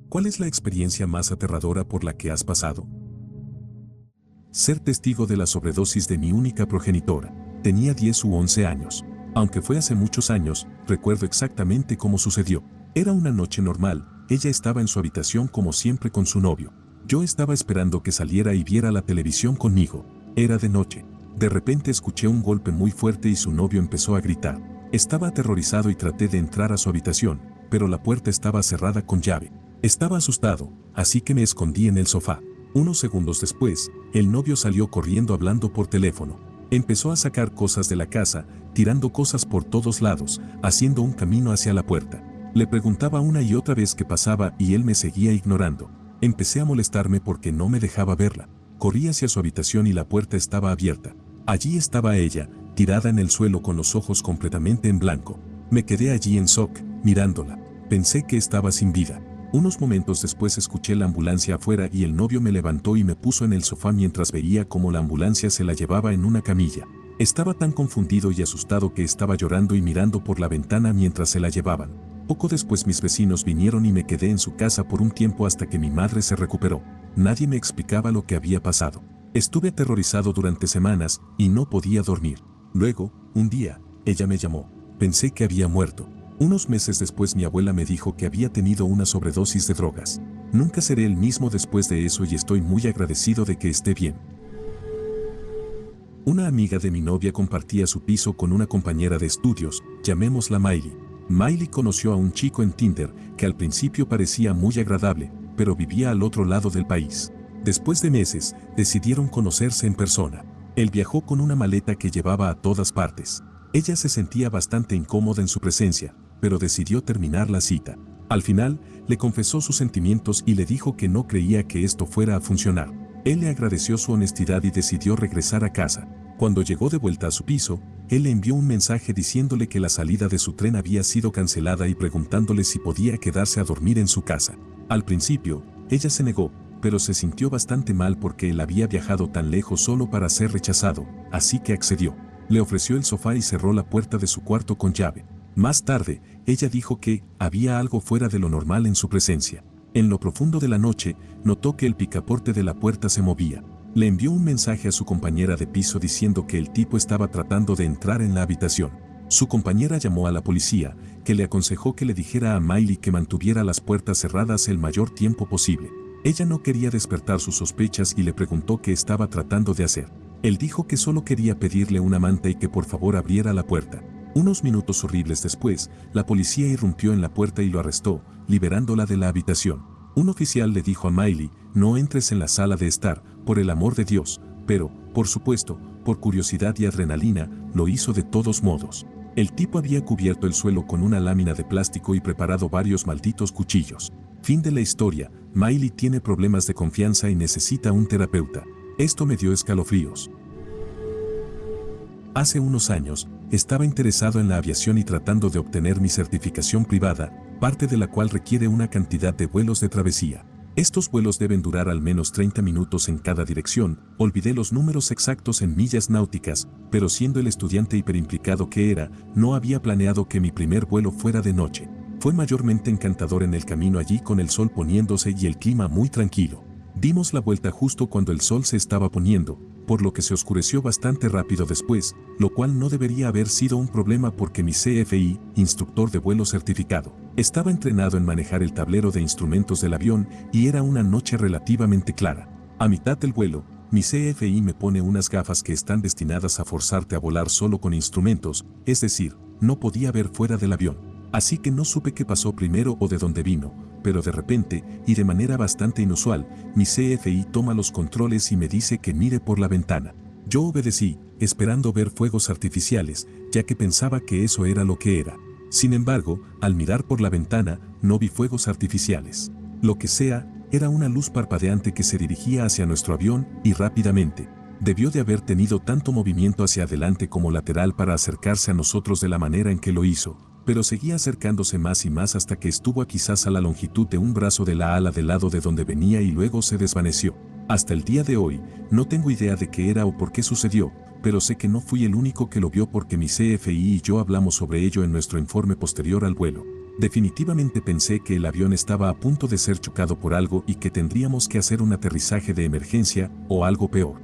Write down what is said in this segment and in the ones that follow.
¿Cuál es la experiencia más aterradora por la que has pasado? Ser testigo de la sobredosis de mi única progenitora. Tenía 10 u 11 años. Aunque fue hace muchos años, recuerdo exactamente cómo sucedió. Era una noche normal, ella estaba en su habitación como siempre con su novio. Yo estaba esperando que saliera y viera la televisión conmigo. Era de noche. De repente escuché un golpe muy fuerte y su novio empezó a gritar. Estaba aterrorizado y traté de entrar a su habitación, pero la puerta estaba cerrada con llave. Estaba asustado, así que me escondí en el sofá. Unos segundos después, el novio salió corriendo hablando por teléfono. Empezó a sacar cosas de la casa, tirando cosas por todos lados, haciendo un camino hacia la puerta. Le preguntaba una y otra vez qué pasaba y él me seguía ignorando. Empecé a molestarme porque no me dejaba verla. Corrí hacia su habitación y la puerta estaba abierta. Allí estaba ella, tirada en el suelo con los ojos completamente en blanco. Me quedé allí en shock, mirándola. Pensé que estaba sin vida. Unos momentos después escuché la ambulancia afuera y el novio me levantó y me puso en el sofá mientras veía cómo la ambulancia se la llevaba en una camilla. Estaba tan confundido y asustado que estaba llorando y mirando por la ventana mientras se la llevaban. Poco después mis vecinos vinieron y me quedé en su casa por un tiempo hasta que mi madre se recuperó. Nadie me explicaba lo que había pasado. Estuve aterrorizado durante semanas y no podía dormir. Luego, un día, ella me llamó. Pensé que había muerto. Unos meses después mi abuela me dijo que había tenido una sobredosis de drogas. Nunca seré el mismo después de eso y estoy muy agradecido de que esté bien. Una amiga de mi novia compartía su piso con una compañera de estudios, llamémosla Miley. Miley conoció a un chico en Tinder que al principio parecía muy agradable, pero vivía al otro lado del país. Después de meses, decidieron conocerse en persona. Él viajó con una maleta que llevaba a todas partes. Ella se sentía bastante incómoda en su presencia, pero decidió terminar la cita. Al final, le confesó sus sentimientos y le dijo que no creía que esto fuera a funcionar. Él le agradeció su honestidad y decidió regresar a casa. Cuando llegó de vuelta a su piso, él le envió un mensaje diciéndole que la salida de su tren había sido cancelada y preguntándole si podía quedarse a dormir en su casa. Al principio, ella se negó, pero se sintió bastante mal porque él había viajado tan lejos solo para ser rechazado, así que accedió. Le ofreció el sofá y cerró la puerta de su cuarto con llave. Más tarde, ella dijo que había algo fuera de lo normal en su presencia. En lo profundo de la noche, notó que el picaporte de la puerta se movía. Le envió un mensaje a su compañera de piso diciendo que el tipo estaba tratando de entrar en la habitación. Su compañera llamó a la policía, que le aconsejó que le dijera a Miley que mantuviera las puertas cerradas el mayor tiempo posible. Ella no quería despertar sus sospechas y le preguntó qué estaba tratando de hacer. Él dijo que solo quería pedirle una manta y que por favor abriera la puerta. Unos minutos horribles después, la policía irrumpió en la puerta y lo arrestó, liberándola de la habitación. Un oficial le dijo a Miley, no entres en la sala de estar, por el amor de Dios, pero, por supuesto, por curiosidad y adrenalina, lo hizo de todos modos. El tipo había cubierto el suelo con una lámina de plástico y preparado varios malditos cuchillos. Fin de la historia. Miley tiene problemas de confianza y necesita un terapeuta. Esto me dio escalofríos. Hace unos años, estaba interesado en la aviación y tratando de obtener mi certificación privada, parte de la cual requiere una cantidad de vuelos de travesía. Estos vuelos deben durar al menos 30 minutos en cada dirección. Olvidé los números exactos en millas náuticas, pero siendo el estudiante hiperimplicado que era, no había planeado que mi primer vuelo fuera de noche. Fue mayormente encantador en el camino allí con el sol poniéndose y el clima muy tranquilo. Dimos la vuelta justo cuando el sol se estaba poniendo, por lo que se oscureció bastante rápido después, lo cual no debería haber sido un problema porque mi CFI, instructor de vuelo certificado, estaba entrenado en manejar el tablero de instrumentos del avión y era una noche relativamente clara. A mitad del vuelo, mi CFI me pone unas gafas que están destinadas a forzarte a volar solo con instrumentos, es decir, no podía ver fuera del avión. Así que no supe qué pasó primero o de dónde vino, pero de repente, y de manera bastante inusual, mi CFI toma los controles y me dice que mire por la ventana. Yo obedecí, esperando ver fuegos artificiales, ya que pensaba que eso era lo que era. Sin embargo, al mirar por la ventana, no vi fuegos artificiales. Lo que sea, era una luz parpadeante que se dirigía hacia nuestro avión y rápidamente. Debió de haber tenido tanto movimiento hacia adelante como lateral para acercarse a nosotros de la manera en que lo hizo, pero seguía acercándose más y más hasta que estuvo quizás a la longitud de un brazo de la ala del lado de donde venía y luego se desvaneció. Hasta el día de hoy, no tengo idea de qué era o por qué sucedió, pero sé que no fui el único que lo vio porque mi CFI y yo hablamos sobre ello en nuestro informe posterior al vuelo. Definitivamente pensé que el avión estaba a punto de ser chocado por algo y que tendríamos que hacer un aterrizaje de emergencia o algo peor.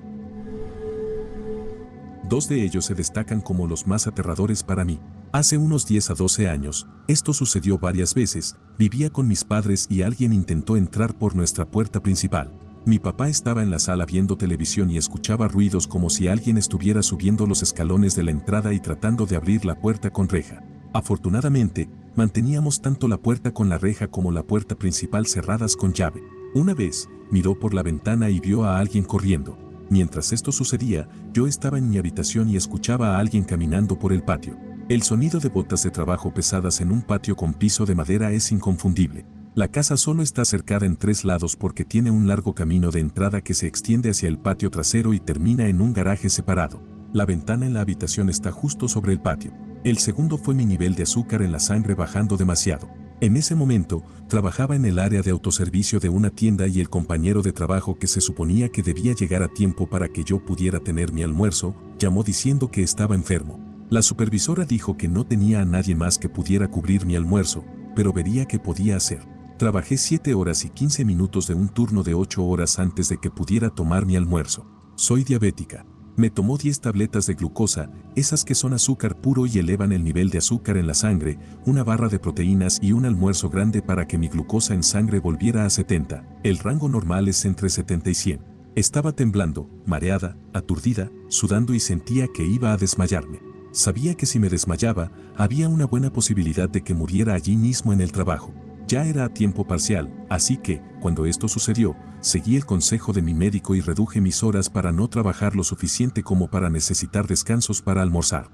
Dos de ellos se destacan como los más aterradores para mí. Hace unos 10 a 12 años, esto sucedió varias veces, vivía con mis padres y alguien intentó entrar por nuestra puerta principal. Mi papá estaba en la sala viendo televisión y escuchaba ruidos como si alguien estuviera subiendo los escalones de la entrada y tratando de abrir la puerta con reja. Afortunadamente, manteníamos tanto la puerta con la reja como la puerta principal cerradas con llave. Una vez, miró por la ventana y vio a alguien corriendo. Mientras esto sucedía, yo estaba en mi habitación y escuchaba a alguien caminando por el patio. El sonido de botas de trabajo pesadas en un patio con piso de madera es inconfundible. La casa solo está cercada en 3 lados porque tiene un largo camino de entrada que se extiende hacia el patio trasero y termina en un garaje separado. La ventana en la habitación está justo sobre el patio. El segundo fue mi nivel de azúcar en la sangre bajando demasiado. En ese momento, trabajaba en el área de autoservicio de una tienda y el compañero de trabajo que se suponía que debía llegar a tiempo para que yo pudiera tener mi almuerzo, llamó diciendo que estaba enfermo. La supervisora dijo que no tenía a nadie más que pudiera cubrir mi almuerzo, pero vería qué podía hacer. Trabajé 7 horas y 15 minutos de un turno de 8 horas antes de que pudiera tomar mi almuerzo. Soy diabética. Me tomó 10 tabletas de glucosa, esas que son azúcar puro y elevan el nivel de azúcar en la sangre, una barra de proteínas y un almuerzo grande para que mi glucosa en sangre volviera a 70. El rango normal es entre 70 y 100. Estaba temblando, mareada, aturdida, sudando y sentía que iba a desmayarme. Sabía que si me desmayaba, había una buena posibilidad de que muriera allí mismo en el trabajo. Ya era a tiempo parcial, así que, cuando esto sucedió, seguí el consejo de mi médico y reduje mis horas para no trabajar lo suficiente como para necesitar descansos para almorzar.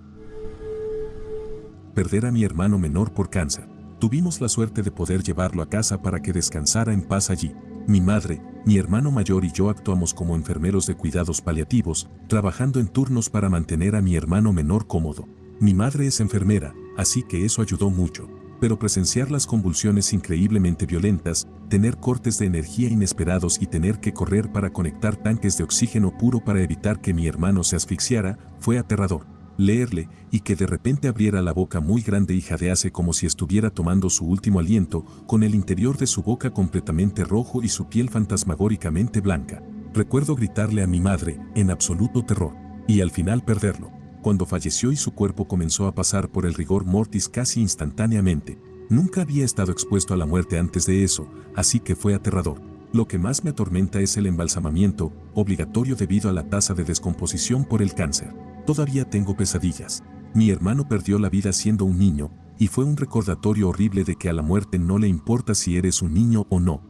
Perder a mi hermano menor por cáncer. Tuvimos la suerte de poder llevarlo a casa para que descansara en paz allí. Mi madre, mi hermano mayor y yo actuamos como enfermeros de cuidados paliativos, trabajando en turnos para mantener a mi hermano menor cómodo. Mi madre es enfermera, así que eso ayudó mucho. Pero presenciar las convulsiones increíblemente violentas, tener cortes de energía inesperados y tener que correr para conectar tanques de oxígeno puro para evitar que mi hermano se asfixiara, fue aterrador. Leerle, y que de repente abriera la boca muy grande y jadease como si estuviera tomando su último aliento, con el interior de su boca completamente rojo y su piel fantasmagóricamente blanca. Recuerdo gritarle a mi madre, en absoluto terror, y al final perderlo. Cuando falleció y su cuerpo comenzó a pasar por el rigor mortis casi instantáneamente. Nunca había estado expuesto a la muerte antes de eso, así que fue aterrador. Lo que más me atormenta es el embalsamamiento, obligatorio debido a la tasa de descomposición por el cáncer. Todavía tengo pesadillas. Mi hermano perdió la vida siendo un niño, y fue un recordatorio horrible de que a la muerte no le importa si eres un niño o no.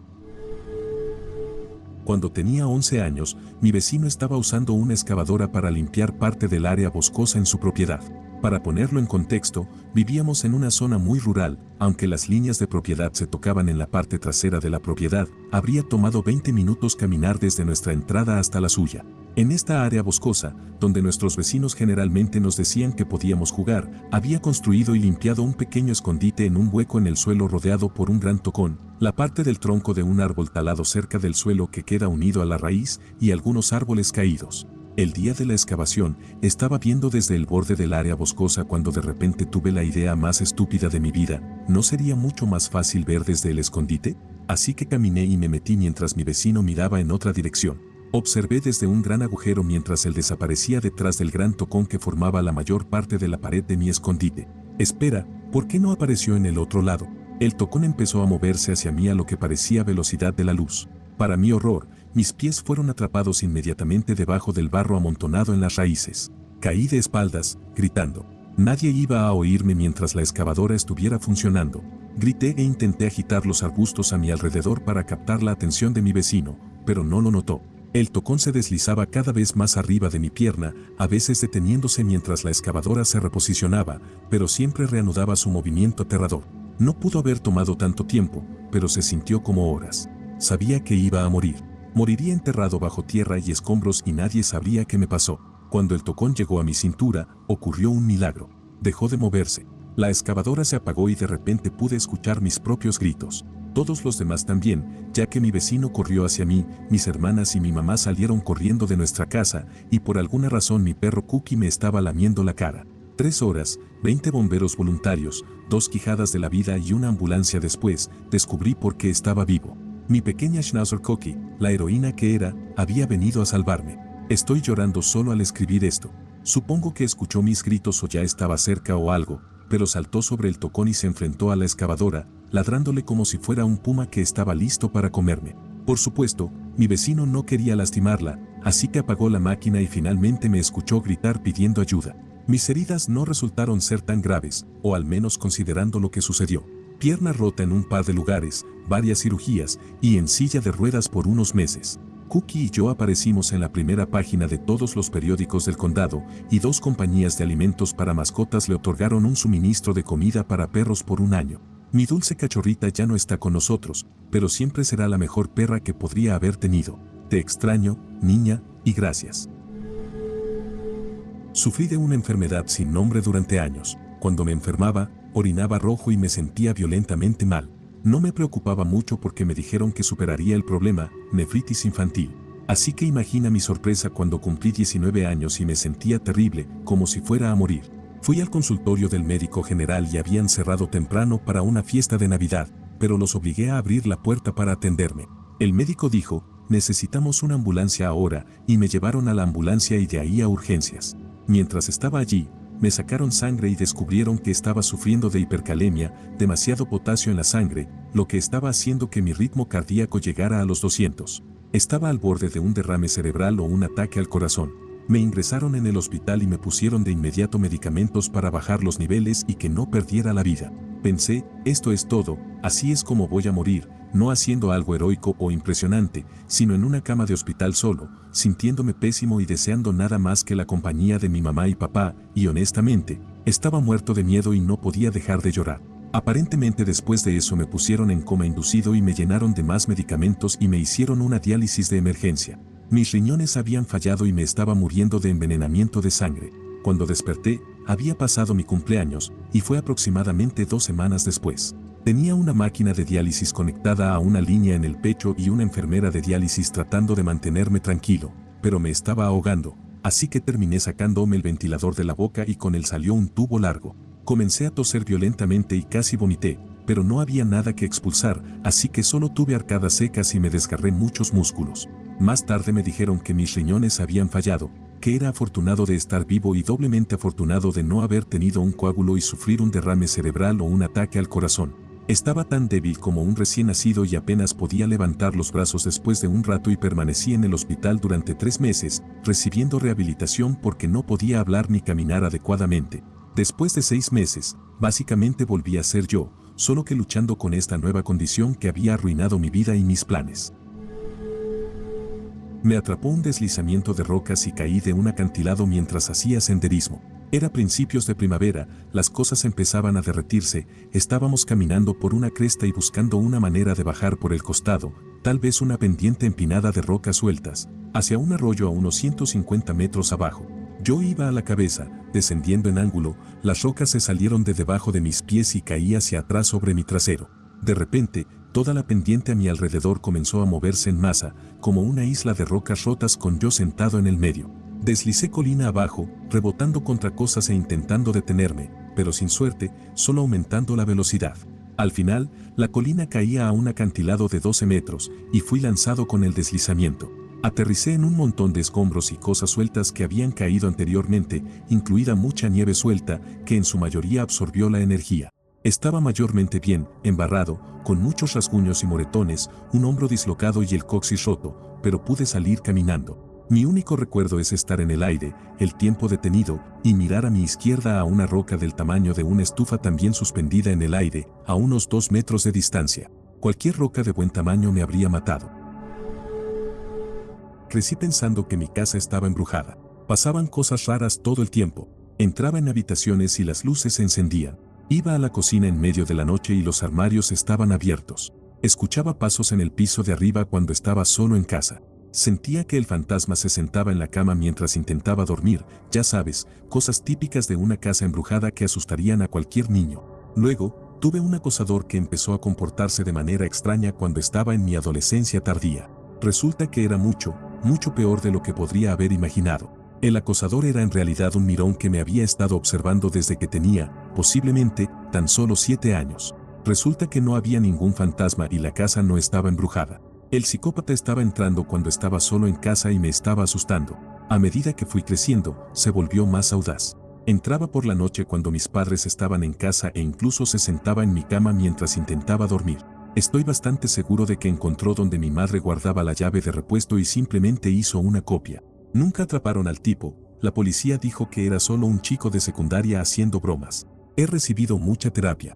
Cuando tenía 11 años, mi vecino estaba usando una excavadora para limpiar parte del área boscosa en su propiedad. Para ponerlo en contexto, vivíamos en una zona muy rural, aunque las líneas de propiedad se tocaban en la parte trasera de la propiedad, habría tomado 20 minutos caminar desde nuestra entrada hasta la suya. En esta área boscosa, donde nuestros vecinos generalmente nos decían que podíamos jugar, había construido y limpiado un pequeño escondite en un hueco en el suelo rodeado por un gran tocón, la parte del tronco de un árbol talado cerca del suelo que queda unido a la raíz y algunos árboles caídos. El día de la excavación, estaba viendo desde el borde del área boscosa cuando de repente tuve la idea más estúpida de mi vida. ¿No sería mucho más fácil ver desde el escondite? Así que caminé y me metí mientras mi vecino miraba en otra dirección. Observé desde un gran agujero mientras él desaparecía detrás del gran tocón que formaba la mayor parte de la pared de mi escondite. Espera, ¿por qué no apareció en el otro lado? El tocón empezó a moverse hacia mí a lo que parecía velocidad de la luz. Para mi horror, mis pies fueron atrapados inmediatamente debajo del barro amontonado en las raíces. Caí de espaldas, gritando. Nadie iba a oírme mientras la excavadora estuviera funcionando. Grité e intenté agitar los arbustos a mi alrededor para captar la atención de mi vecino, pero no lo notó. El tocón se deslizaba cada vez más arriba de mi pierna, a veces deteniéndose mientras la excavadora se reposicionaba, pero siempre reanudaba su movimiento aterrador. No pudo haber tomado tanto tiempo, pero se sintió como horas. Sabía que iba a morir. Moriría enterrado bajo tierra y escombros y nadie sabría qué me pasó. Cuando el tocón llegó a mi cintura, ocurrió un milagro. Dejó de moverse. La excavadora se apagó y de repente pude escuchar mis propios gritos. Todos los demás también, ya que mi vecino corrió hacia mí, mis hermanas y mi mamá salieron corriendo de nuestra casa, y por alguna razón mi perro Cookie me estaba lamiendo la cara. 3 horas, 20 bomberos voluntarios, 2 quijadas de la vida y una ambulancia después, descubrí por qué estaba vivo. Mi pequeña Schnauzer Cookie, la heroína que era, había venido a salvarme. Estoy llorando solo al escribir esto. Supongo que escuchó mis gritos o ya estaba cerca o algo, pero saltó sobre el tocón y se enfrentó a la excavadora, ladrándole como si fuera un puma que estaba listo para comerme. Por supuesto, mi vecino no quería lastimarla, así que apagó la máquina y finalmente me escuchó gritar pidiendo ayuda. Mis heridas no resultaron ser tan graves, o al menos considerando lo que sucedió. Pierna rota en un par de lugares, varias cirugías, y en silla de ruedas por unos meses. Cookie y yo aparecimos en la primera página de todos los periódicos del condado, y 2 compañías de alimentos para mascotas le otorgaron un suministro de comida para perros por un año. Mi dulce cachorrita ya no está con nosotros, pero siempre será la mejor perra que podría haber tenido. Te extraño, niña, y gracias. Sufrí de una enfermedad sin nombre durante años. Cuando me enfermaba, orinaba rojo y me sentía violentamente mal. No me preocupaba mucho porque me dijeron que superaría el problema, nefritis infantil. Así que imagina mi sorpresa cuando cumplí 19 años y me sentía terrible, como si fuera a morir. Fui al consultorio del médico general y habían cerrado temprano para una fiesta de Navidad, pero los obligué a abrir la puerta para atenderme. El médico dijo, necesitamos una ambulancia ahora, y me llevaron a la ambulancia y de ahí a urgencias. Mientras estaba allí, me sacaron sangre y descubrieron que estaba sufriendo de hipercalemia, demasiado potasio en la sangre, lo que estaba haciendo que mi ritmo cardíaco llegara a los 200. Estaba al borde de un derrame cerebral o un ataque al corazón. Me ingresaron en el hospital y me pusieron de inmediato medicamentos para bajar los niveles y que no perdiera la vida. Pensé, esto es todo, así es como voy a morir, no haciendo algo heroico o impresionante, sino en una cama de hospital solo, sintiéndome pésimo y deseando nada más que la compañía de mi mamá y papá, y honestamente, estaba muerto de miedo y no podía dejar de llorar. Aparentemente después de eso me pusieron en coma inducido y me llenaron de más medicamentos y me hicieron una diálisis de emergencia. Mis riñones habían fallado y me estaba muriendo de envenenamiento de sangre. Cuando desperté, había pasado mi cumpleaños, y fue aproximadamente 2 semanas después. Tenía una máquina de diálisis conectada a una línea en el pecho y una enfermera de diálisis tratando de mantenerme tranquilo, pero me estaba ahogando, así que terminé sacándome el ventilador de la boca y con él salió un tubo largo. Comencé a toser violentamente y casi vomité, pero no había nada que expulsar, así que solo tuve arcadas secas y me desgarré muchos músculos. Más tarde me dijeron que mis riñones habían fallado, que era afortunado de estar vivo y doblemente afortunado de no haber tenido un coágulo y sufrir un derrame cerebral o un ataque al corazón. Estaba tan débil como un recién nacido y apenas podía levantar los brazos después de un rato y permanecí en el hospital durante 3 meses, recibiendo rehabilitación porque no podía hablar ni caminar adecuadamente. Después de 6 meses, básicamente volví a ser yo, solo que luchando con esta nueva condición que había arruinado mi vida y mis planes. Me atrapó un deslizamiento de rocas y caí de un acantilado mientras hacía senderismo. Era principios de primavera, las cosas empezaban a derretirse, estábamos caminando por una cresta y buscando una manera de bajar por el costado, tal vez una pendiente empinada de rocas sueltas, hacia un arroyo a unos 150 metros abajo. Yo iba a la cabeza, descendiendo en ángulo, las rocas se salieron de debajo de mis pies y caí hacia atrás sobre mi trasero. De repente, toda la pendiente a mi alrededor comenzó a moverse en masa, como una isla de rocas rotas con yo sentado en el medio. Deslicé colina abajo, rebotando contra cosas e intentando detenerme, pero sin suerte, solo aumentando la velocidad. Al final, la colina caía a un acantilado de 12 metros, y fui lanzado con el deslizamiento. Aterricé en un montón de escombros y cosas sueltas que habían caído anteriormente, incluida mucha nieve suelta, que en su mayoría absorbió la energía. Estaba mayormente bien, embarrado, con muchos rasguños y moretones, un hombro dislocado y el coxis roto, pero pude salir caminando. Mi único recuerdo es estar en el aire, el tiempo detenido, y mirar a mi izquierda a una roca del tamaño de una estufa también suspendida en el aire, a unos 2 metros de distancia. Cualquier roca de buen tamaño me habría matado. Crecí pensando que mi casa estaba embrujada. Pasaban cosas raras todo el tiempo. Entraba en habitaciones y las luces se encendían. Iba a la cocina en medio de la noche y los armarios estaban abiertos. Escuchaba pasos en el piso de arriba cuando estaba solo en casa. Sentía que el fantasma se sentaba en la cama mientras intentaba dormir, ya sabes, cosas típicas de una casa embrujada que asustarían a cualquier niño. Luego, tuve un acosador que empezó a comportarse de manera extraña cuando estaba en mi adolescencia tardía. Resulta que era mucho, mucho peor de lo que podría haber imaginado. El acosador era en realidad un mirón que me había estado observando desde que tenía, posiblemente, tan solo 7 años. Resulta que no había ningún fantasma y la casa no estaba embrujada. El psicópata estaba entrando cuando estaba solo en casa y me estaba asustando. A medida que fui creciendo, se volvió más audaz. Entraba por la noche cuando mis padres estaban en casa e incluso se sentaba en mi cama mientras intentaba dormir. Estoy bastante seguro de que encontró donde mi madre guardaba la llave de repuesto y simplemente hizo una copia. Nunca atraparon al tipo, la policía dijo que era solo un chico de secundaria haciendo bromas. He recibido mucha terapia.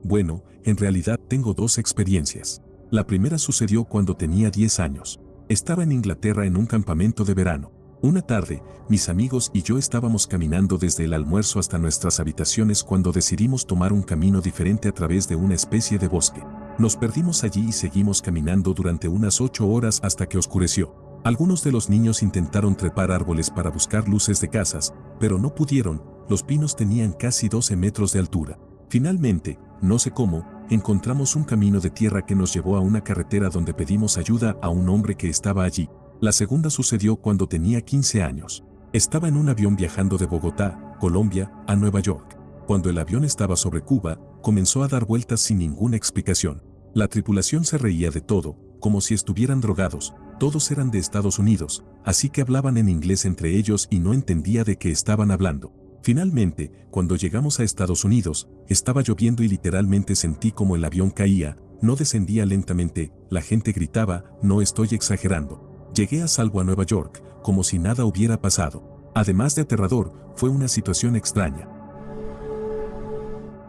Bueno, en realidad tengo 2 experiencias. La primera sucedió cuando tenía 10 años. Estaba en Inglaterra en un campamento de verano. Una tarde, mis amigos y yo estábamos caminando desde el almuerzo hasta nuestras habitaciones cuando decidimos tomar un camino diferente a través de una especie de bosque. Nos perdimos allí y seguimos caminando durante unas 8 horas hasta que oscureció. Algunos de los niños intentaron trepar árboles para buscar luces de casas, pero no pudieron, los pinos tenían casi 12 metros de altura. Finalmente, no sé cómo, encontramos un camino de tierra que nos llevó a una carretera donde pedimos ayuda a un hombre que estaba allí. La segunda sucedió cuando tenía 15 años. Estaba en un avión viajando de Bogotá, Colombia, a Nueva York. Cuando el avión estaba sobre Cuba, comenzó a dar vueltas sin ninguna explicación. La tripulación se reía de todo, como si estuvieran drogados. Todos eran de Estados Unidos, así que hablaban en inglés entre ellos y no entendía de qué estaban hablando. Finalmente, cuando llegamos a Estados Unidos, estaba lloviendo y literalmente sentí como el avión caía, no descendía lentamente, la gente gritaba, no estoy exagerando. Llegué a salvo a Nueva York, como si nada hubiera pasado. Además de aterrador, fue una situación extraña.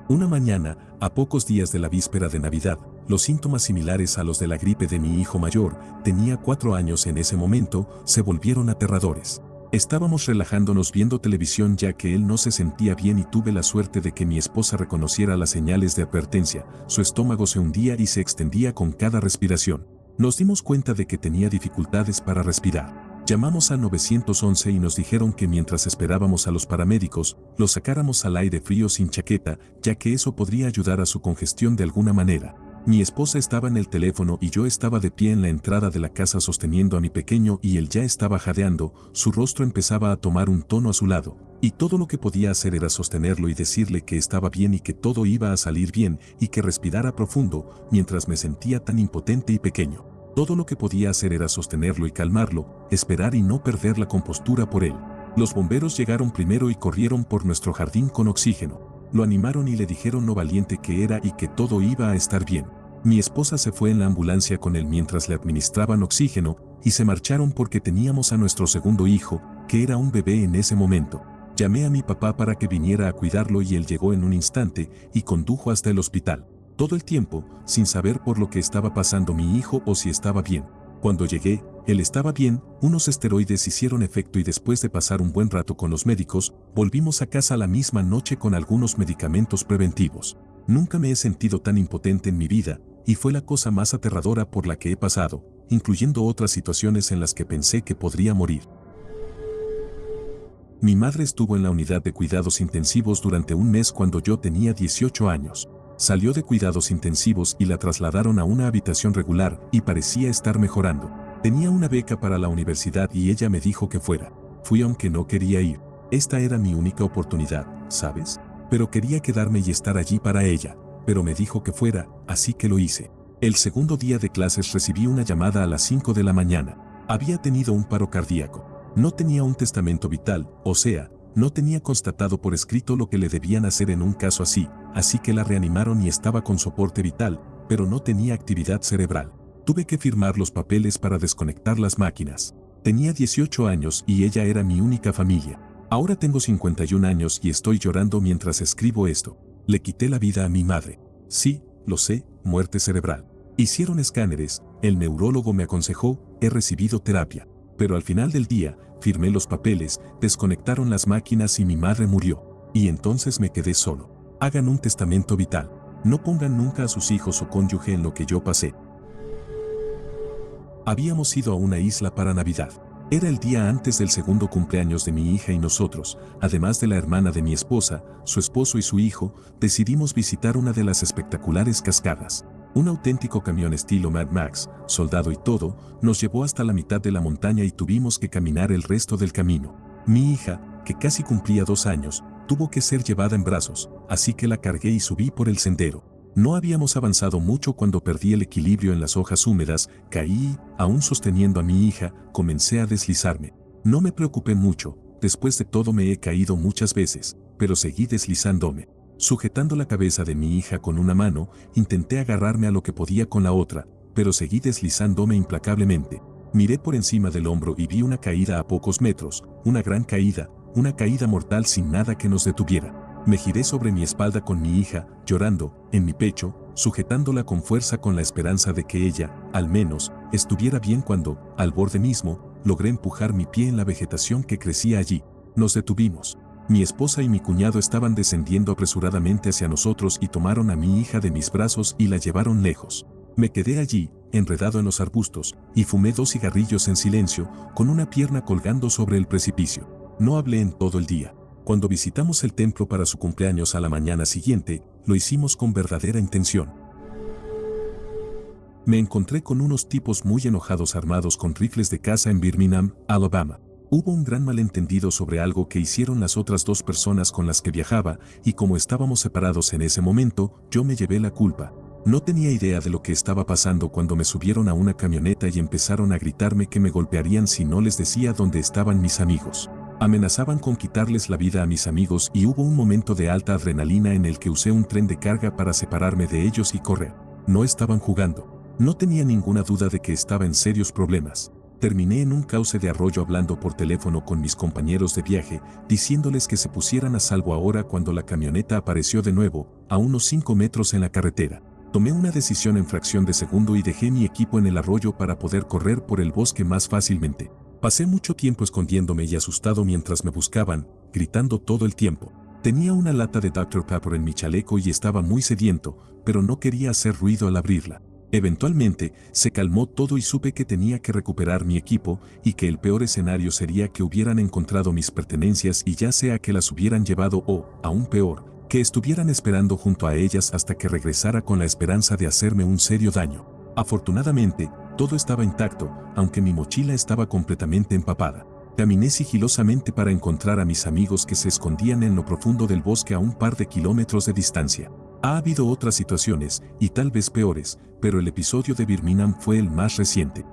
Una mañana, a pocos días de la víspera de Navidad, los síntomas similares a los de la gripe de mi hijo mayor, tenía 4 años en ese momento, se volvieron aterradores. Estábamos relajándonos viendo televisión ya que él no se sentía bien y tuve la suerte de que mi esposa reconociera las señales de advertencia, su estómago se hundía y se extendía con cada respiración. Nos dimos cuenta de que tenía dificultades para respirar. Llamamos al 911 y nos dijeron que mientras esperábamos a los paramédicos, lo sacáramos al aire frío sin chaqueta, ya que eso podría ayudar a su congestión de alguna manera. Mi esposa estaba en el teléfono y yo estaba de pie en la entrada de la casa sosteniendo a mi pequeño y él ya estaba jadeando, su rostro empezaba a tomar un tono azulado, y todo lo que podía hacer era sostenerlo y decirle que estaba bien y que todo iba a salir bien y que respirara profundo, mientras me sentía tan impotente y pequeño. Todo lo que podía hacer era sostenerlo y calmarlo, esperar y no perder la compostura por él. Los bomberos llegaron primero y corrieron por nuestro jardín con oxígeno. Lo animaron y le dijeron lo valiente que era y que todo iba a estar bien. Mi esposa se fue en la ambulancia con él mientras le administraban oxígeno y se marcharon porque teníamos a nuestro segundo hijo, que era un bebé en ese momento. Llamé a mi papá para que viniera a cuidarlo y él llegó en un instante y condujo hasta el hospital. Todo el tiempo, sin saber por lo que estaba pasando mi hijo o si estaba bien. Cuando llegué, él estaba bien, unos esteroides hicieron efecto y después de pasar un buen rato con los médicos, volvimos a casa la misma noche con algunos medicamentos preventivos. Nunca me he sentido tan impotente en mi vida, y fue la cosa más aterradora por la que he pasado, incluyendo otras situaciones en las que pensé que podría morir. Mi madre estuvo en la unidad de cuidados intensivos durante un mes cuando yo tenía 18 años. Salió de cuidados intensivos y la trasladaron a una habitación regular y parecía estar mejorando. Tenía una beca para la universidad y ella me dijo que fuera. Fui aunque no quería ir. Esta era mi única oportunidad, ¿sabes? Pero quería quedarme y estar allí para ella. Pero me dijo que fuera, así que lo hice. El segundo día de clases recibí una llamada a las 5 de la mañana. Había tenido un paro cardíaco. No tenía un testamento vital, o sea, no tenía constatado por escrito lo que le debían hacer en un caso así que la reanimaron y estaba con soporte vital, pero no tenía actividad cerebral. Tuve que firmar los papeles para desconectar las máquinas. Tenía 18 años y ella era mi única familia. Ahora tengo 51 años y estoy llorando mientras escribo esto. Le quité la vida a mi madre. Sí, lo sé, muerte cerebral. Hicieron escáneres, el neurólogo me aconsejó, he recibido terapia. Pero al final del día, firmé los papeles, desconectaron las máquinas y mi madre murió. Y entonces me quedé solo. Hagan un testamento vital. No pongan nunca a sus hijos o cónyuge en lo que yo pasé. Habíamos ido a una isla para Navidad. Era el día antes del segundo cumpleaños de mi hija y nosotros, además de la hermana de mi esposa, su esposo y su hijo, decidimos visitar una de las espectaculares cascadas. Un auténtico camión estilo Mad Max, soldado y todo, nos llevó hasta la mitad de la montaña y tuvimos que caminar el resto del camino. Mi hija, que casi cumplía 2 años, tuvo que ser llevada en brazos, así que la cargué y subí por el sendero. No habíamos avanzado mucho cuando perdí el equilibrio en las hojas húmedas, caí y, aún sosteniendo a mi hija, comencé a deslizarme. No me preocupé mucho, después de todo me he caído muchas veces, pero seguí deslizándome. Sujetando la cabeza de mi hija con una mano, intenté agarrarme a lo que podía con la otra, pero seguí deslizándome implacablemente. Miré por encima del hombro y vi una caída a pocos metros, una gran caída, una caída mortal sin nada que nos detuviera. Me giré sobre mi espalda con mi hija, llorando, en mi pecho, sujetándola con fuerza con la esperanza de que ella, al menos, estuviera bien cuando, al borde mismo, logré empujar mi pie en la vegetación que crecía allí. Nos detuvimos. Mi esposa y mi cuñado estaban descendiendo apresuradamente hacia nosotros y tomaron a mi hija de mis brazos y la llevaron lejos. Me quedé allí, enredado en los arbustos, y fumé 2 cigarrillos en silencio, con una pierna colgando sobre el precipicio. No hablé en todo el día. Cuando visitamos el templo para su cumpleaños a la mañana siguiente, lo hicimos con verdadera intención. Me encontré con unos tipos muy enojados armados con rifles de caza en Birmingham, Alabama. Hubo un gran malentendido sobre algo que hicieron las otras 2 personas con las que viajaba, y como estábamos separados en ese momento, yo me llevé la culpa. No tenía idea de lo que estaba pasando cuando me subieron a una camioneta y empezaron a gritarme que me golpearían si no les decía dónde estaban mis amigos. Amenazaban con quitarles la vida a mis amigos y hubo un momento de alta adrenalina en el que usé un tren de carga para separarme de ellos y correr. No estaban jugando. No tenía ninguna duda de que estaba en serios problemas. Terminé en un cauce de arroyo hablando por teléfono con mis compañeros de viaje, diciéndoles que se pusieran a salvo ahora cuando la camioneta apareció de nuevo, a unos 5 metros en la carretera. Tomé una decisión en fracción de segundo y dejé mi equipo en el arroyo para poder correr por el bosque más fácilmente. Pasé mucho tiempo escondiéndome y asustado mientras me buscaban, gritando todo el tiempo. Tenía una lata de Dr. Pepper en mi chaleco y estaba muy sediento, pero no quería hacer ruido al abrirla. Eventualmente, se calmó todo y supe que tenía que recuperar mi equipo y que el peor escenario sería que hubieran encontrado mis pertenencias y ya sea que las hubieran llevado o, aún peor, que estuvieran esperando junto a ellas hasta que regresara con la esperanza de hacerme un serio daño. Afortunadamente, todo estaba intacto, aunque mi mochila estaba completamente empapada. Caminé sigilosamente para encontrar a mis amigos que se escondían en lo profundo del bosque a un par de kilómetros de distancia. Ha habido otras situaciones, y tal vez peores, pero el episodio de Birmingham fue el más reciente.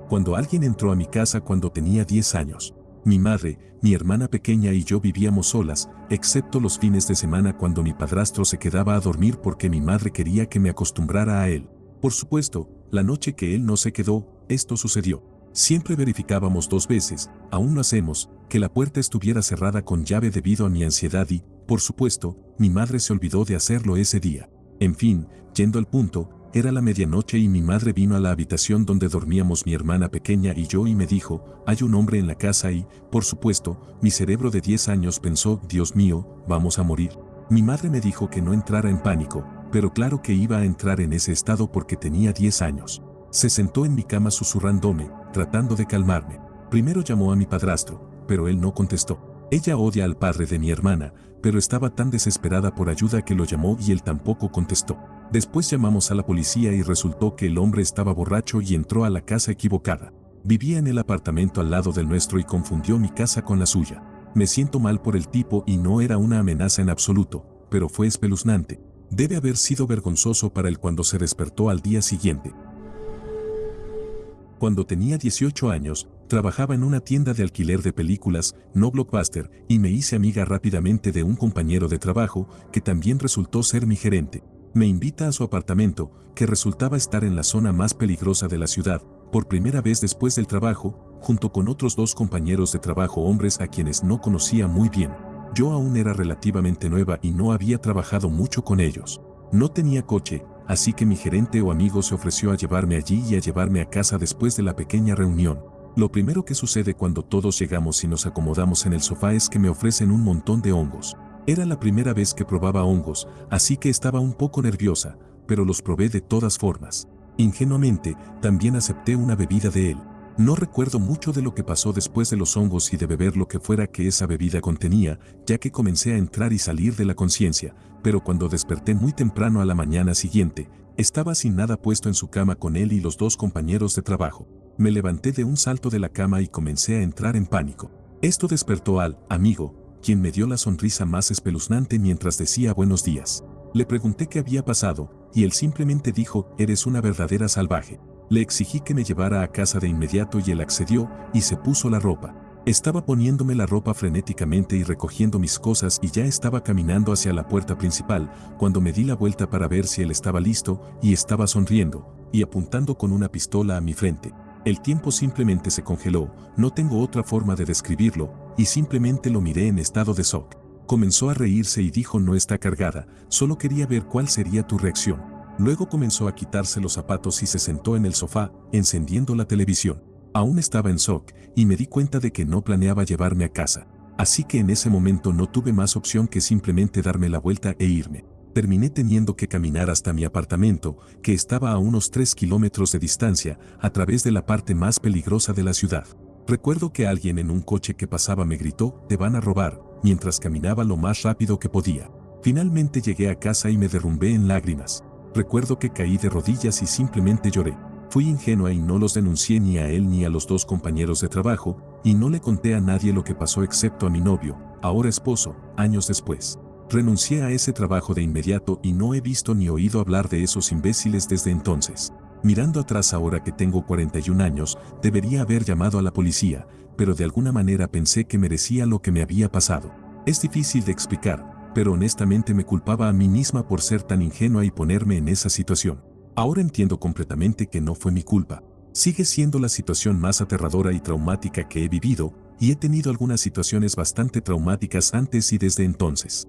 Cuando alguien entró a mi casa cuando tenía 10 años. Mi madre, mi hermana pequeña y yo vivíamos solas, excepto los fines de semana cuando mi padrastro se quedaba a dormir porque mi madre quería que me acostumbrara a él. Por supuesto, la noche que él no se quedó, esto sucedió. Siempre verificábamos 2 veces, aún lo hacemos, que la puerta estuviera cerrada con llave debido a mi ansiedad y, por supuesto, mi madre se olvidó de hacerlo ese día. En fin, yendo al punto, era la medianoche y mi madre vino a la habitación donde dormíamos mi hermana pequeña y yo y me dijo, hay un hombre en la casa y, por supuesto, mi cerebro de 10 años pensó, Dios mío, vamos a morir. Mi madre me dijo que no entrara en pánico, pero claro que iba a entrar en ese estado porque tenía 10 años. Se sentó en mi cama susurrándome, tratando de calmarme. Primero llamó a mi padrastro, pero él no contestó. Ella odia al padre de mi hermana, pero estaba tan desesperada por ayuda que lo llamó y él tampoco contestó. Después llamamos a la policía y resultó que el hombre estaba borracho y entró a la casa equivocada. Vivía en el apartamento al lado del nuestro y confundió mi casa con la suya. Me siento mal por el tipo y no era una amenaza en absoluto, pero fue espeluznante. Debe haber sido vergonzoso para él cuando se despertó al día siguiente. Cuando tenía 18 años, trabajaba en una tienda de alquiler de películas, no Blockbuster, y me hice amiga rápidamente de un compañero de trabajo que también resultó ser mi gerente. Me invita a su apartamento, que resultaba estar en la zona más peligrosa de la ciudad, por primera vez después del trabajo, junto con otros 2 compañeros de trabajo hombres a quienes no conocía muy bien. Yo aún era relativamente nueva y no había trabajado mucho con ellos. No tenía coche, así que mi gerente o amigo se ofreció a llevarme allí y a llevarme a casa después de la pequeña reunión. Lo primero que sucede cuando todos llegamos y nos acomodamos en el sofá es que me ofrecen un montón de hongos. Era la primera vez que probaba hongos, así que estaba un poco nerviosa, pero los probé de todas formas. Ingenuamente, también acepté una bebida de él. No recuerdo mucho de lo que pasó después de los hongos y de beber lo que fuera que esa bebida contenía, ya que comencé a entrar y salir de la conciencia, pero cuando desperté muy temprano a la mañana siguiente, estaba sin nada puesto en su cama con él y los dos compañeros de trabajo. Me levanté de un salto de la cama y comencé a entrar en pánico. Esto despertó al amigo, quien me dio la sonrisa más espeluznante mientras decía buenos días. Le pregunté qué había pasado, y él simplemente dijo, eres una verdadera salvaje. Le exigí que me llevara a casa de inmediato y él accedió, y se puso la ropa. Estaba poniéndome la ropa frenéticamente y recogiendo mis cosas y ya estaba caminando hacia la puerta principal, cuando me di la vuelta para ver si él estaba listo, y estaba sonriendo, y apuntando con una pistola a mi frente. El tiempo simplemente se congeló, no tengo otra forma de describirlo, y simplemente lo miré en estado de shock. Comenzó a reírse y dijo no está cargada, solo quería ver cuál sería tu reacción. Luego comenzó a quitarse los zapatos y se sentó en el sofá, encendiendo la televisión. Aún estaba en shock, y me di cuenta de que no planeaba llevarme a casa. Así que en ese momento no tuve más opción que simplemente darme la vuelta e irme. Terminé teniendo que caminar hasta mi apartamento, que estaba a unos 3 kilómetros de distancia, a través de la parte más peligrosa de la ciudad. Recuerdo que alguien en un coche que pasaba me gritó, te van a robar, mientras caminaba lo más rápido que podía. Finalmente llegué a casa y me derrumbé en lágrimas. Recuerdo que caí de rodillas y simplemente lloré. Fui ingenua y no los denuncié ni a él ni a los dos compañeros de trabajo, y no le conté a nadie lo que pasó excepto a mi novio, ahora esposo, años después. Renuncié a ese trabajo de inmediato y no he visto ni oído hablar de esos imbéciles desde entonces. Mirando atrás ahora que tengo 41 años, debería haber llamado a la policía, pero de alguna manera pensé que merecía lo que me había pasado. Es difícil de explicar, pero honestamente me culpaba a mí misma por ser tan ingenua y ponerme en esa situación. Ahora entiendo completamente que no fue mi culpa. Sigue siendo la situación más aterradora y traumática que he vivido, y he tenido algunas situaciones bastante traumáticas antes y desde entonces.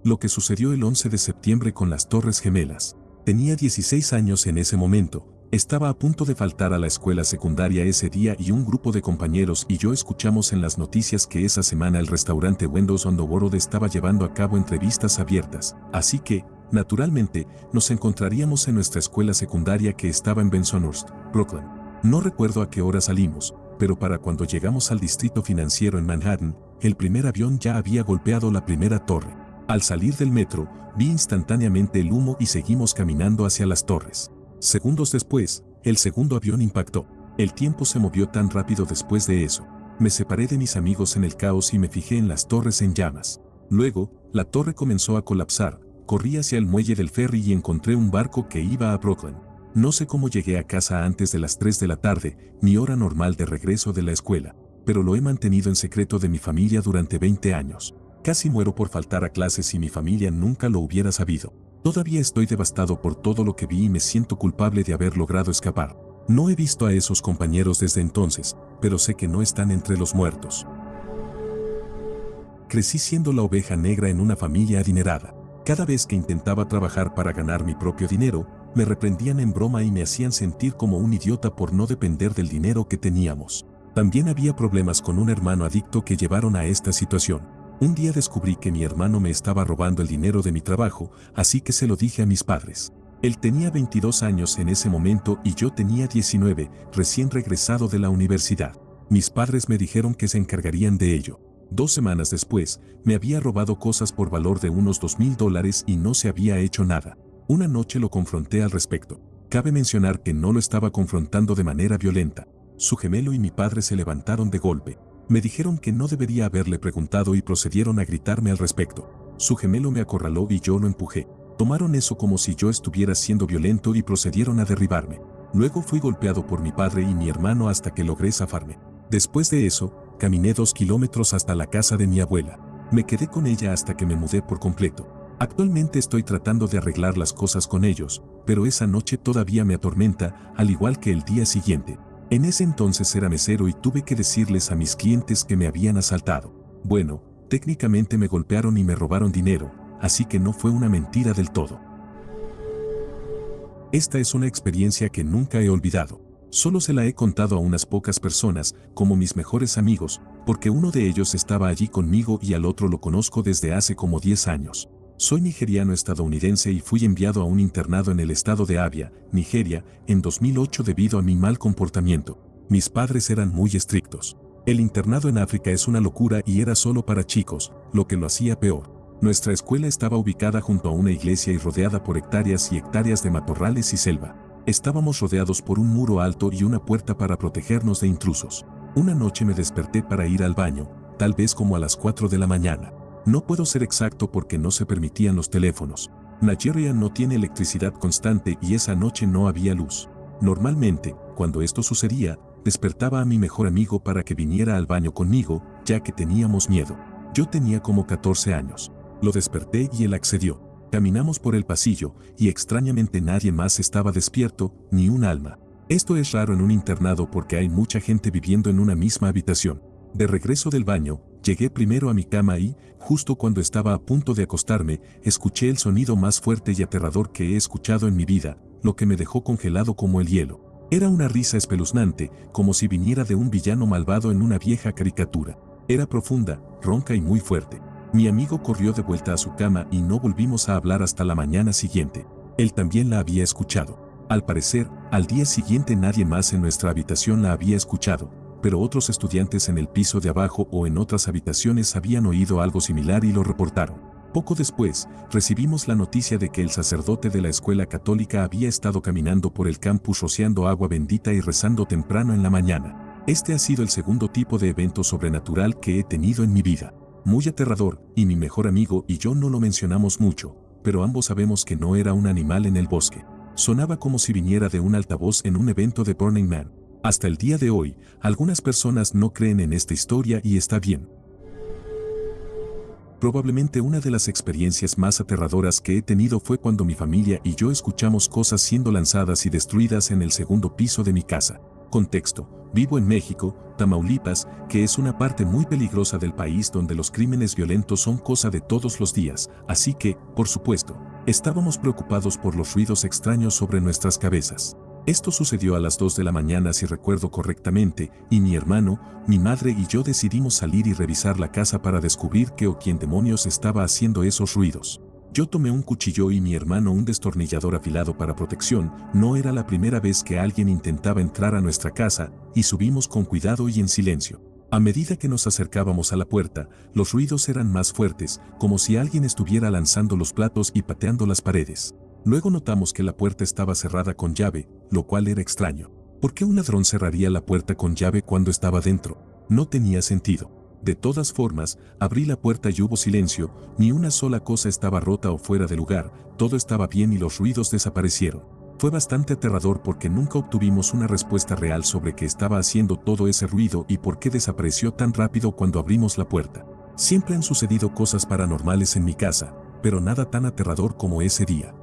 Lo que sucedió el 11 de septiembre con las Torres Gemelas. Tenía 16 años en ese momento, estaba a punto de faltar a la escuela secundaria ese día y un grupo de compañeros y yo escuchamos en las noticias que esa semana el restaurante Windows on the World estaba llevando a cabo entrevistas abiertas, así que, naturalmente, nos encontraríamos en nuestra escuela secundaria que estaba en Bensonhurst, Brooklyn. No recuerdo a qué hora salimos, pero para cuando llegamos al distrito financiero en Manhattan, el primer avión ya había golpeado la primera torre. Al salir del metro, vi instantáneamente el humo y seguimos caminando hacia las torres. Segundos después, el segundo avión impactó. El tiempo se movió tan rápido después de eso. Me separé de mis amigos en el caos y me fijé en las torres en llamas. Luego, la torre comenzó a colapsar. Corrí hacia el muelle del ferry y encontré un barco que iba a Brooklyn. No sé cómo llegué a casa antes de las 3 de la tarde, mi hora normal de regreso de la escuela, pero lo he mantenido en secreto de mi familia durante 20 años. Casi muero por faltar a clases y mi familia nunca lo hubiera sabido. Todavía estoy devastado por todo lo que vi y me siento culpable de haber logrado escapar. No he visto a esos compañeros desde entonces, pero sé que no están entre los muertos. Crecí siendo la oveja negra en una familia adinerada. Cada vez que intentaba trabajar para ganar mi propio dinero, me reprendían en broma y me hacían sentir como un idiota por no depender del dinero que teníamos. También había problemas con un hermano adicto que llevaron a esta situación. Un día descubrí que mi hermano me estaba robando el dinero de mi trabajo, así que se lo dije a mis padres. Él tenía 22 años en ese momento y yo tenía 19, recién regresado de la universidad. Mis padres me dijeron que se encargarían de ello. 2 semanas después, me había robado cosas por valor de unos $2,000 y no se había hecho nada. Una noche lo confronté al respecto. Cabe mencionar que no lo estaba confrontando de manera violenta. Su gemelo y mi padre se levantaron de golpe. Me dijeron que no debería haberle preguntado y procedieron a gritarme al respecto. Su gemelo me acorraló y yo lo empujé. Tomaron eso como si yo estuviera siendo violento y procedieron a derribarme. Luego fui golpeado por mi padre y mi hermano hasta que logré zafarme. Después de eso, caminé 2 kilómetros hasta la casa de mi abuela. Me quedé con ella hasta que me mudé por completo. Actualmente estoy tratando de arreglar las cosas con ellos, pero esa noche todavía me atormenta, al igual que el día siguiente. En ese entonces era mesero y tuve que decirles a mis clientes que me habían asaltado. Bueno, técnicamente me golpearon y me robaron dinero, así que no fue una mentira del todo. Esta es una experiencia que nunca he olvidado. Solo se la he contado a unas pocas personas, como mis mejores amigos, porque uno de ellos estaba allí conmigo y al otro lo conozco desde hace como 10 años. Soy nigeriano estadounidense y fui enviado a un internado en el estado de Abia, Nigeria, en 2008 debido a mi mal comportamiento. Mis padres eran muy estrictos. El internado en África es una locura y era solo para chicos, lo que lo hacía peor. Nuestra escuela estaba ubicada junto a una iglesia y rodeada por hectáreas y hectáreas de matorrales y selva. Estábamos rodeados por un muro alto y una puerta para protegernos de intrusos. Una noche me desperté para ir al baño, tal vez como a las 4 de la mañana. No puedo ser exacto porque no se permitían los teléfonos. Nigeria no tiene electricidad constante y esa noche no había luz. Normalmente, cuando esto sucedía, despertaba a mi mejor amigo para que viniera al baño conmigo, ya que teníamos miedo. Yo tenía como 14 años. Lo desperté y él accedió. Caminamos por el pasillo y extrañamente nadie más estaba despierto, ni un alma. Esto es raro en un internado porque hay mucha gente viviendo en una misma habitación. De regreso del baño, llegué primero a mi cama y, justo cuando estaba a punto de acostarme, escuché el sonido más fuerte y aterrador que he escuchado en mi vida, lo que me dejó congelado como el hielo. Era una risa espeluznante, como si viniera de un villano malvado en una vieja caricatura. Era profunda, ronca y muy fuerte. Mi amigo corrió de vuelta a su cama y no volvimos a hablar hasta la mañana siguiente. Él también la había escuchado. Al parecer, al día siguiente nadie más en nuestra habitación la había escuchado, pero otros estudiantes en el piso de abajo o en otras habitaciones habían oído algo similar y lo reportaron. Poco después, recibimos la noticia de que el sacerdote de la escuela católica había estado caminando por el campus rociando agua bendita y rezando temprano en la mañana. Este ha sido el segundo tipo de evento sobrenatural que he tenido en mi vida. Muy aterrador, y mi mejor amigo y yo no lo mencionamos mucho, pero ambos sabemos que no era un animal en el bosque. Sonaba como si viniera de un altavoz en un evento de Burning Man. Hasta el día de hoy, algunas personas no creen en esta historia y está bien. Probablemente una de las experiencias más aterradoras que he tenido fue cuando mi familia y yo escuchamos cosas siendo lanzadas y destruidas en el segundo piso de mi casa. Contexto: vivo en México, Tamaulipas, que es una parte muy peligrosa del país donde los crímenes violentos son cosa de todos los días, así que, por supuesto, estábamos preocupados por los ruidos extraños sobre nuestras cabezas. Esto sucedió a las 2 de la mañana si recuerdo correctamente, y mi hermano, mi madre y yo decidimos salir y revisar la casa para descubrir qué o quién demonios estaba haciendo esos ruidos. Yo tomé un cuchillo y mi hermano un destornillador afilado para protección. No era la primera vez que alguien intentaba entrar a nuestra casa, y subimos con cuidado y en silencio. A medida que nos acercábamos a la puerta, los ruidos eran más fuertes, como si alguien estuviera lanzando los platos y pateando las paredes. Luego notamos que la puerta estaba cerrada con llave, lo cual era extraño. ¿Por qué un ladrón cerraría la puerta con llave cuando estaba dentro? No tenía sentido. De todas formas, abrí la puerta y hubo silencio, ni una sola cosa estaba rota o fuera de lugar, todo estaba bien y los ruidos desaparecieron. Fue bastante aterrador porque nunca obtuvimos una respuesta real sobre qué estaba haciendo todo ese ruido y por qué desapareció tan rápido cuando abrimos la puerta. Siempre han sucedido cosas paranormales en mi casa, pero nada tan aterrador como ese día.